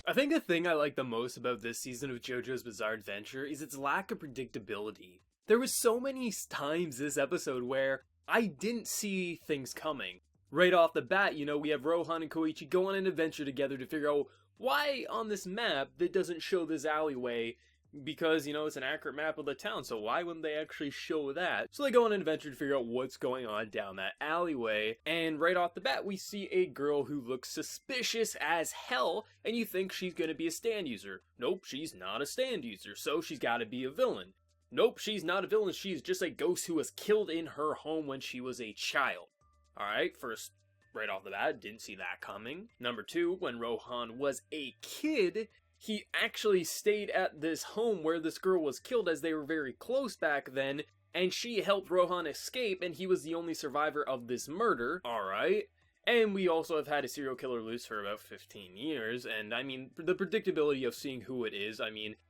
I think the thing I like the most about this season of JoJo's Bizarre Adventure is its lack of predictability. There was so many times this episode where I didn't see things coming. Right off the bat, we have Rohan and Koichi go on an adventure together to figure out why on this map that doesn't show this alleyway, because, it's an accurate map of the town, so why wouldn't they actually show that? So they go on an adventure to figure out what's going on down that alleyway, and right off the bat we see a girl who looks suspicious as hell, and you think she's gonna be a stand user. Nope, she's not a stand user, so she's gotta be a villain. Nope, she's not a villain, she's just a ghost who was killed in her home when she was a child. Alright, first, right off the bat, didn't see that coming. Number two, when Rohan was a kid, he actually stayed at this home where this girl was killed, as they were very close back then, and she helped Rohan escape, and he was the only survivor of this murder. Alright. And we also have had a serial killer loose for about 15 years, and the predictability of seeing who it is,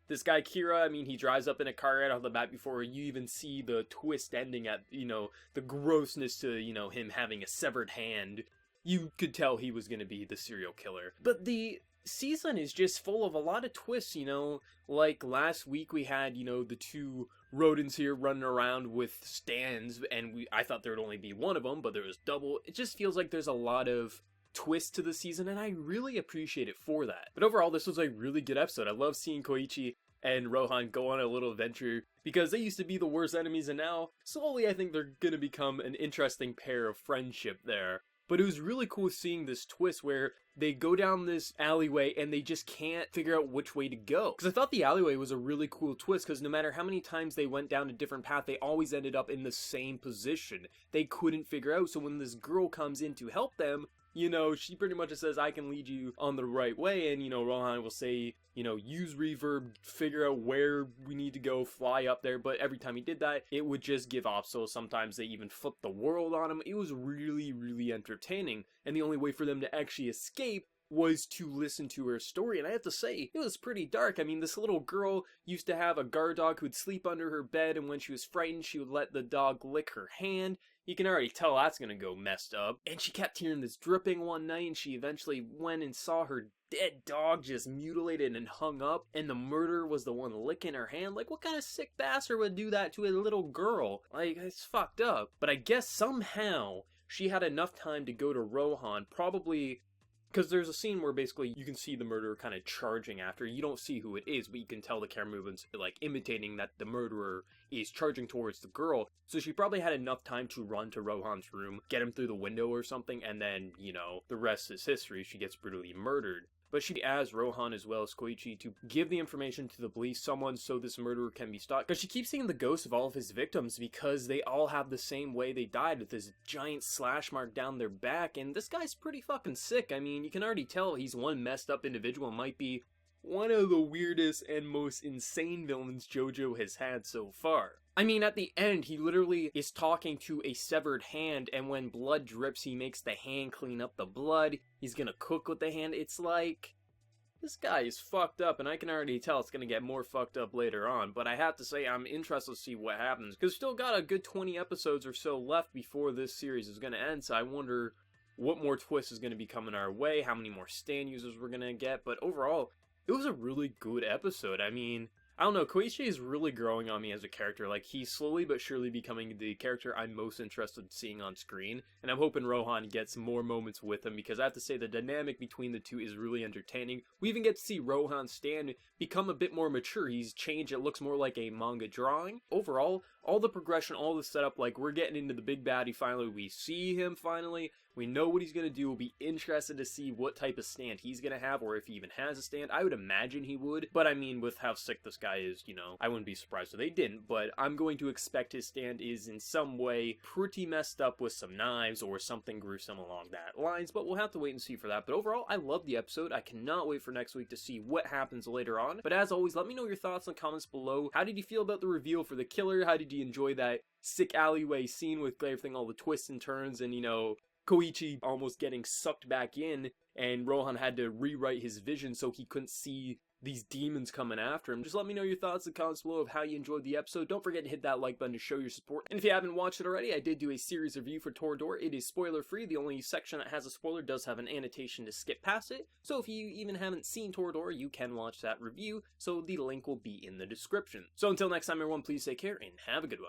this guy Kira, he drives up in a car right off the bat before you even see the twist ending at, the grossness to, him having a severed hand. You could tell he was gonna be the serial killer. But the season is just full of a lot of twists, like last week we had, the two rodents here running around with stands, and I thought there would only be one of them, but there was double. It just feels like there's a lot of twists to the season, and I really appreciate it for that. But overall, this was a really good episode. I love seeing Koichi and Rohan go on a little adventure, because they used to be the worst enemies, and now, slowly, I think they're gonna become an interesting pair of friendship there. But it was really cool seeing this twist where they go down this alleyway and they just can't figure out which way to go. Because I thought the alleyway was a really cool twist, because no matter how many times they went down a different path, they always ended up in the same position. They couldn't figure out, so when this girl comes in to help them, she pretty much says, I can lead you on the right way, and, Rohan will say, use reverb, figure out where we need to go, fly up there, but every time he did that, it would just give off, so sometimes they even flipped the world on him. It was really, really entertaining, and the only way for them to actually escape was to listen to her story, and I have to say, it was pretty dark. This little girl used to have a guard dog who'd sleep under her bed, and when she was frightened, she would let the dog lick her hand. You can already tell that's gonna go messed up. And she kept hearing this dripping one night, and she eventually went and saw her dead dog just mutilated and hung up, and the murderer was the one licking her hand. Like, what kind of sick bastard would do that to a little girl? Like, it's fucked up. But I guess somehow she had enough time to go to Rohan, probably because there's a scene where basically you can see the murderer kind of charging after. You don't see who it is, but you can tell the camera movements like imitating that the murderer is charging towards the girl. So she probably had enough time to run to Rohan's room, get him through the window or something, and then, the rest is history. She gets brutally murdered. But she asks Rohan as well as Koichi to give the information to the police, someone, so this murderer can be stopped. Because she keeps seeing the ghosts of all of his victims because they all have the same way they died, with this giant slash mark down their back. And this guy's pretty fucking sick. You can already tell he's one messed up individual and might be one of the weirdest and most insane villains JoJo has had so far. At the end, he literally is talking to a severed hand, and when blood drips, he makes the hand clean up the blood. He's gonna cook with the hand. It's like, this guy is fucked up, and I can already tell it's gonna get more fucked up later on, but I have to say I'm interested to see what happens, because still got a good 20 episodes or so left before this series is gonna end, so I wonder what more twists is gonna be coming our way, how many more stand users we're gonna get, but overall, it was a really good episode. I don't know, Koichi is really growing on me as a character. Like, he's slowly but surely becoming the character I'm most interested in seeing on screen, and I'm hoping Rohan gets more moments with him, because I have to say the dynamic between the two is really entertaining. We even get to see Rohan's stand become a bit more mature. He's changed, it looks more like a manga drawing. Overall, all the progression, all the setup, like, we're getting into the big baddie finally, we see him finally, we know what he's gonna do. We'll be interested to see what type of stand he's gonna have, or if he even has a stand. I would imagine he would, but with how sick this guy is, I wouldn't be surprised if they didn't, but I'm going to expect his stand is in some way pretty messed up with some knives or something gruesome along that lines, but we'll have to wait and see for that. But overall, I love the episode. I cannot wait for next week to see what happens later on. But as always, let me know your thoughts in the comments below. How did you feel about the reveal for the killer? How did you enjoy that sick alleyway scene with everything, all the twists and turns, and Koichi almost getting sucked back in, and Rohan had to rewrite his vision so he couldn't see these demons coming after him. Just let me know your thoughts in the comments below of how you enjoyed the episode. Don't forget to hit that like button to show your support. And if you haven't watched it already, I did do a series review for Toradora. It is spoiler free. The only section that has a spoiler does have an annotation to skip past it. So if you even haven't seen Toradora, you can watch that review. So the link will be in the description. So until next time, everyone, please take care and have a good one.